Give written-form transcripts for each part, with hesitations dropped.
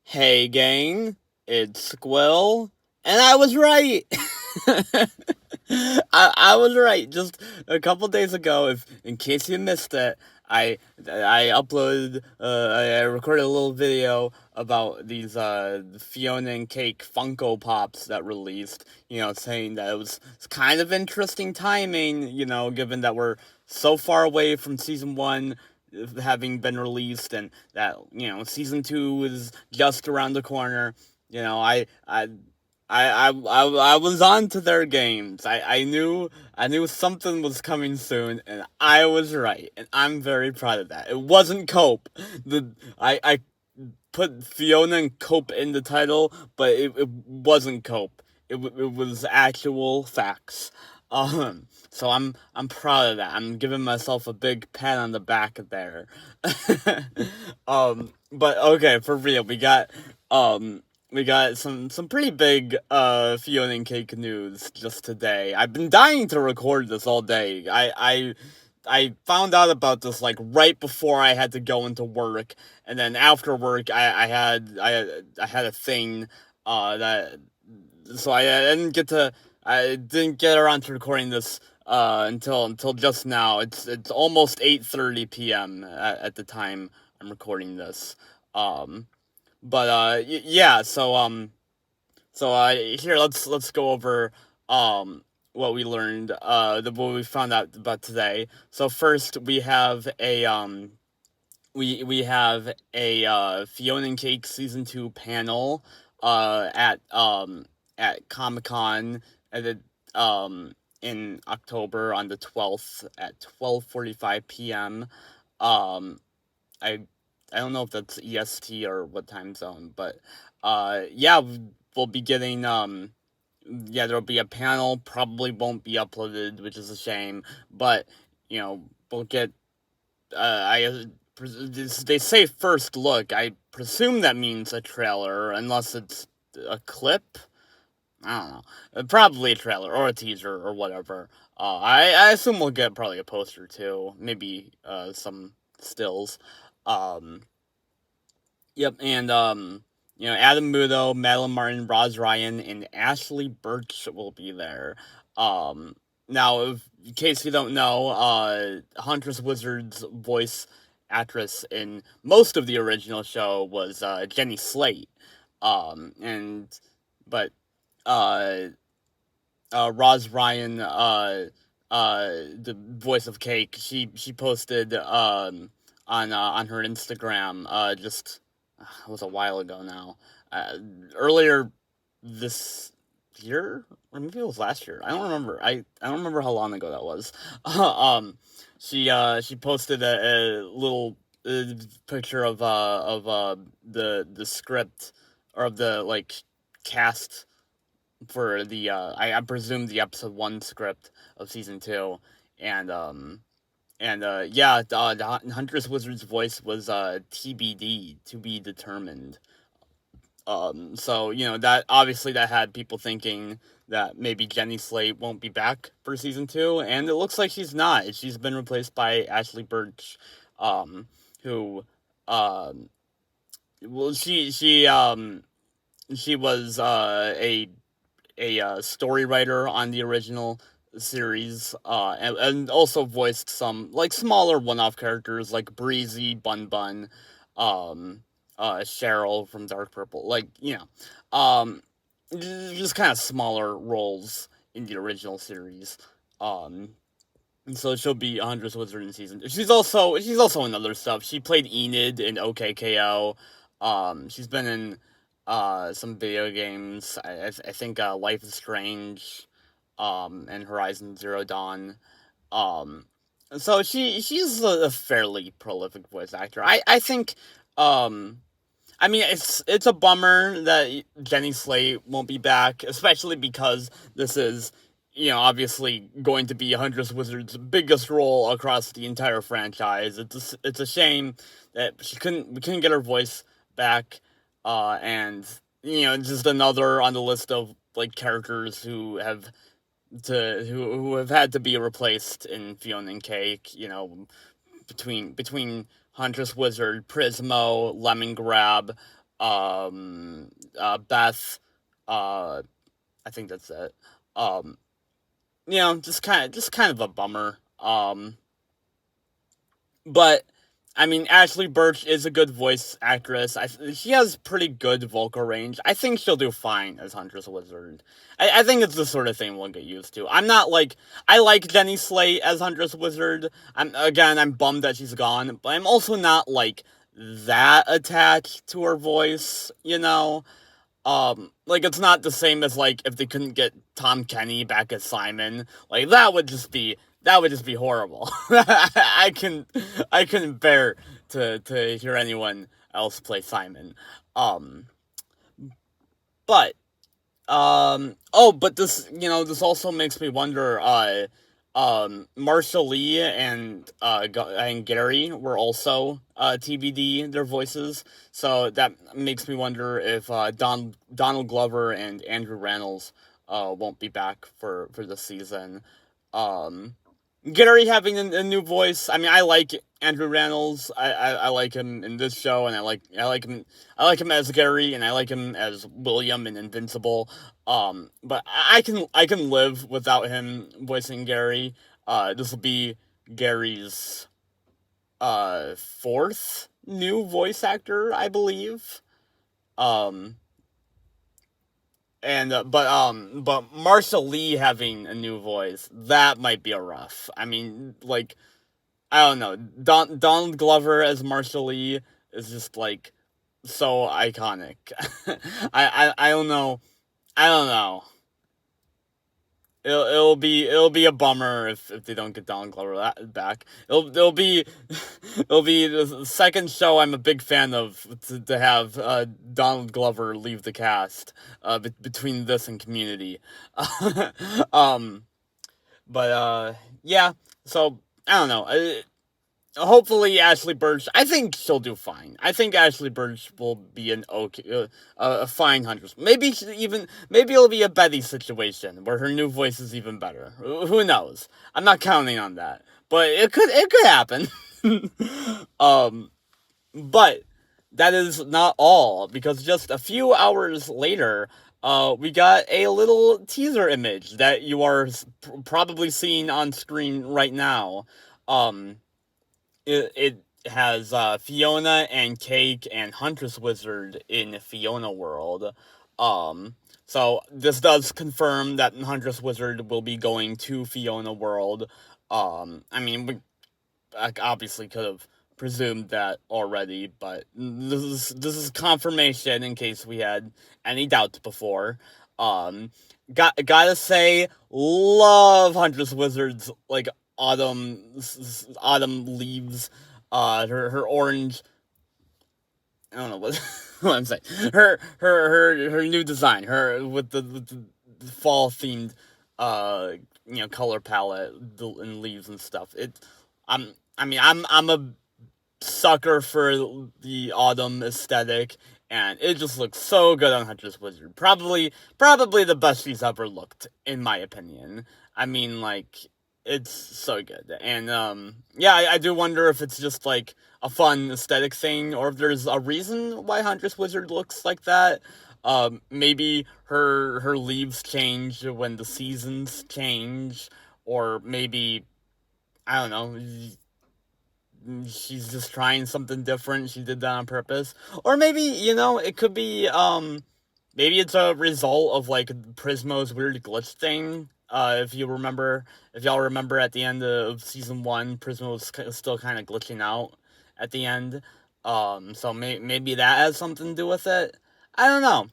Hey gang, it's Squill, and I was right. I was right. Just a couple days ago, if in case you missed it, I uploaded I recorded a little video about these Fionna and Cake Funko Pops that released. Saying that it's kind of interesting timing. Given that we're so far away from season one having been released, and that season two is just around the corner. You know, I was on to their games. I knew something was coming soon, and I was right, and I'm very proud of that. It wasn't Cope. I put Fiona and Cope in the title, but it wasn't Cope. It was actual facts. So I'm proud of that. I'm giving myself a big pat on the back there. But okay, for real, we got some pretty big Fiona and Cake news just today. I've been dying to record this all day. I found out about this like right before I had to go into work, and then after work I had a thing that so I didn't get around to recording this until just now. It's almost 8:30 p.m. At the time I'm recording this. Um but yeah, here let's go over what we learned what we found out about today. So first we have a Fiona and Cake season 2 panel at Comic-Con at in October on the 12th at 12:45 p.m. Um I I don't know if that's EST or what time zone, but yeah, we'll be getting yeah, there'll be a panel, probably won't be uploaded, which is a shame, but we'll get I they say first look. I presume that means a trailer, unless it's a clip. I don't know. Probably a trailer or a teaser or whatever. I assume we'll get probably a poster too, maybe some stills. Um, yep, and Adam Mudo, Madeline Martin, Roz Ryan, and Ashley Birch will be there. Um, Now, in case you don't know, Huntress Wizard's voice actress in most of the original show was Jenny Slate. And but uh, Roz Ryan, the voice of Cake, she posted on her Instagram just it was a while ago now, earlier this year, or maybe it was last year. I don't remember. I don't remember how long ago that was. She posted a little picture of the script, or of the like cast for the I presume the episode one script of season two, and yeah, the Huntress Wizard's voice was TBD, to be determined. So that obviously that had people thinking that maybe Jenny Slate won't be back for season two, and it looks like she's not. She's been replaced by Ashley Birch, um, who well she was a story writer on the original series, and also voiced some like smaller one-off characters like Breezy, Bun Bun, um, Cheryl from Dark Purple, like just kind of smaller roles in the original series. Um, so she'll be Huntress Wizard in season. She's also in other stuff. She played Enid in OKKO. She's been in some video games. I think Life is Strange, and Horizon Zero Dawn. Um, so she's a fairly prolific voice actor. I think. I mean, it's a bummer that Jenny Slate won't be back, especially because this is, obviously going to be Huntress Wizard's biggest role across the entire franchise. It's a shame that we couldn't get her voice back, and just another on the list of like characters who have had to be replaced in Fiona and Cake. Between Huntress Wizard, Prismo, Lemon Grab, Beth, uh, I think that's it. Um, just kind of a bummer. But I mean, Ashley Birch is a good voice actress. She has pretty good vocal range. I think she'll do fine as Huntress Wizard. I think it's the sort of thing we'll get used to. I'm not like I like Jenny Slate as Huntress Wizard. I'm bummed that she's gone, but I'm also not like that attached to her voice. Like it's not the same as like if they couldn't get Tom Kenny back as Simon. Like that would just be horrible. I couldn't bear to hear anyone else play Simon. Um, but but this also makes me wonder. Marshall Lee and Gary were also TBD their voices, so that makes me wonder if Donald Glover and Andrew Rannells won't be back for the season. Um, Gary having a new voice. I mean, I like Andrew Rannells. I like him in this show, and I like him as Gary, and I like him as William in Invincible. But I can live without him voicing Gary. This will be Gary's fourth new voice actor, I believe. Um, but Marshall Lee having a new voice, that might be a rough. I mean, like, I don't know. Donald Glover as Marshall Lee is just like so iconic. I don't know. I don't know. It'll be a bummer if they don't get Donald Glover back. It'll be the second show I'm a big fan of to have Donald Glover leave the cast between this and Community. um, but yeah. So I don't know. Hopefully Ashley Birch. I think she'll do fine. I think Ashley Birch will be an okay, a fine huntress. Maybe it'll be a Betty situation where her new voice is even better. Who knows? I'm not counting on that, but it could happen. um, but that is not all because just a few hours later, we got a little teaser image that you are probably seeing on screen right now. Um, it has Fionna and Cake and Huntress Wizard in Fiona World. Um, so this does confirm that Huntress Wizard will be going to Fiona World. I mean, we obviously could have presumed that already, but this is confirmation in case we had any doubts before. Um, gotta say, love Huntress Wizard's like autumn leaves. Her orange. I don't know what what I'm saying. Her new design. Her with the fall themed uh color palette and leaves and stuff. I'm I mean I'm a sucker for the autumn aesthetic, and it just looks so good on Huntress Wizard. Probably the best she's ever looked, in my opinion. I mean, like, it's so good. And yeah, I do wonder if it's just like a fun aesthetic thing, or if there's a reason why Huntress Wizard looks like that. Maybe her leaves change when the seasons change, or maybe I don't know, she's just trying something different. She did that on purpose. Or maybe, it could be maybe it's a result of like Prismo's weird glitch thing. If y'all remember at the end of season 1, Prismo was still kind of glitching out at the end. So maybe that has something to do with it. I don't know,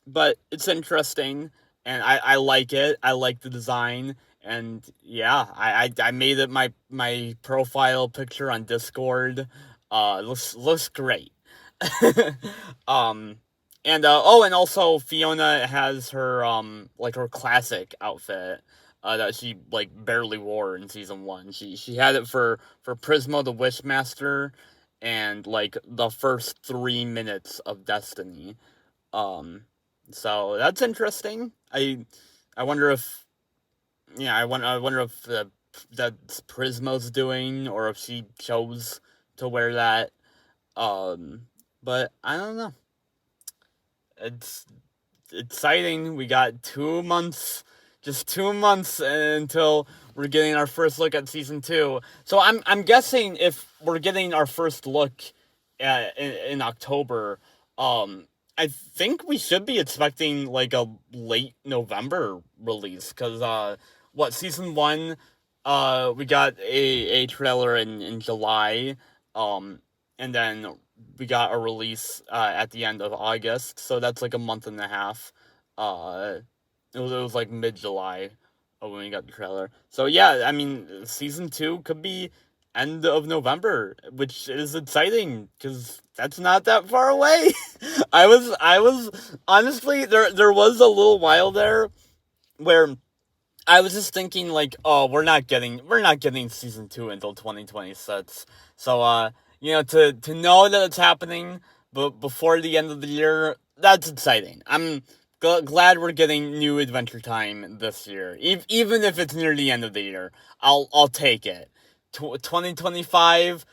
but it's interesting, and I like it. I like the design, and yeah, I made it my profile picture on Discord. Looks great. um, and also Fiona has her like her classic outfit. That she like barely wore in season 1. She had it for Prismo the Wishmaster, and like the first 3 minutes of Destiny. Um, so that's interesting. I wonder if I wonder if that's Prismo's doing, or if she chose to wear that. Um, but I don't know. it's exciting. We got 2 months, just 2 months until we're getting our first look at season two. So I'm guessing if we're getting our first look in October, um, I think we should be expecting like a late November release because what season one, we got a trailer in July, um, and then we got a release at the end of August, so that's like a month and a half. Uh, it was like mid July when we got the trailer. So yeah, I mean, season two could be end of November, which is exciting because that's not that far away. I was honestly there was a little while there where I was just thinking like, oh, we're not getting season two until 2026. So to know that it's happening but before the end of the year, that's exciting. I'm glad we're getting new Adventure Time this year. Even if it's near the end of the year, I'll take it. 2025,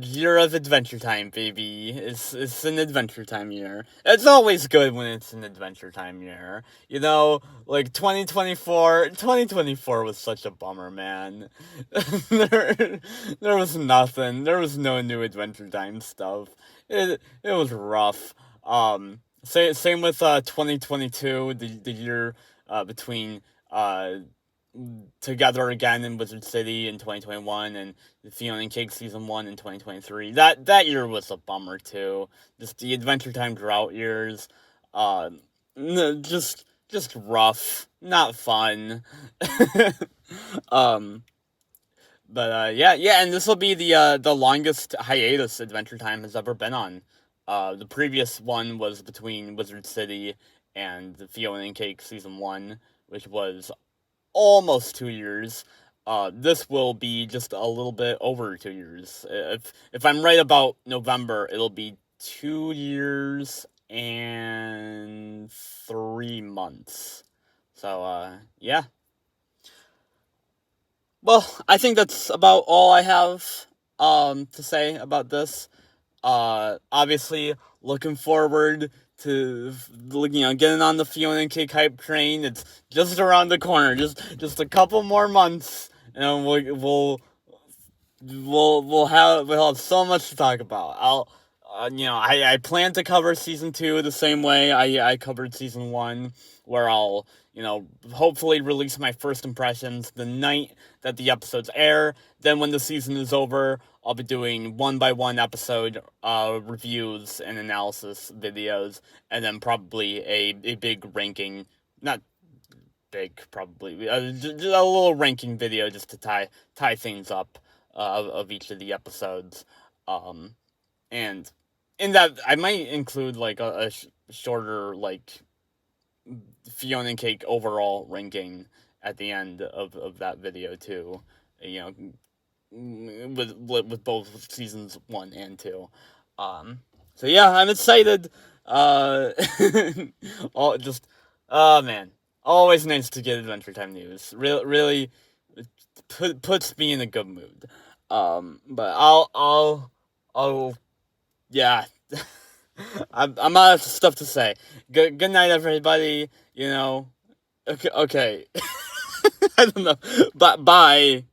year of Adventure Time, baby. It's an Adventure Time year. It's always good when it's an Adventure Time year. Like 2024 was such a bummer, man. there was nothing. There was no new Adventure Time stuff. It was rough. Same with 2022, the year between Together Again in Wizard City in 2021 and the Fionna and Cake season 1 in 2023. That year was a bummer too. Just the Adventure Time drought years. Uh, just rough, not fun. um, but yeah, and this will be the longest hiatus Adventure Time has ever been on. The previous one was between Wizard City and the Fiona and Cake season 1, which was almost 2 years. This will be just a little bit over 2 years. If I'm right about November, it'll be 2 years and 3 months. So yeah. Well, I think that's about all I have to say about this. Obviously, looking forward to getting on the Fiona and Cake hype train. It's just around the corner. Just a couple more months, and we'll have so much to talk about. I plan to cover season two the same way I covered season one, where I'll hopefully release my first impressions the night that the episodes air. Then when the season is over, I'll be doing one by one episode reviews and analysis videos, and then probably a big ranking, not big probably, just a little ranking video just to tie things up of each of the episodes. And in that I might include like a shorter like Fiona and Cake overall ranking at the end of that video too. You know, with both seasons 1 and 2. So yeah, I'm excited. Uh, all just oh man, always nice to get Adventure Time news. Really puts me in a good mood. But I'll yeah. I'm out of stuff to say. Good night, everybody. Okay. I don't know. Bye bye.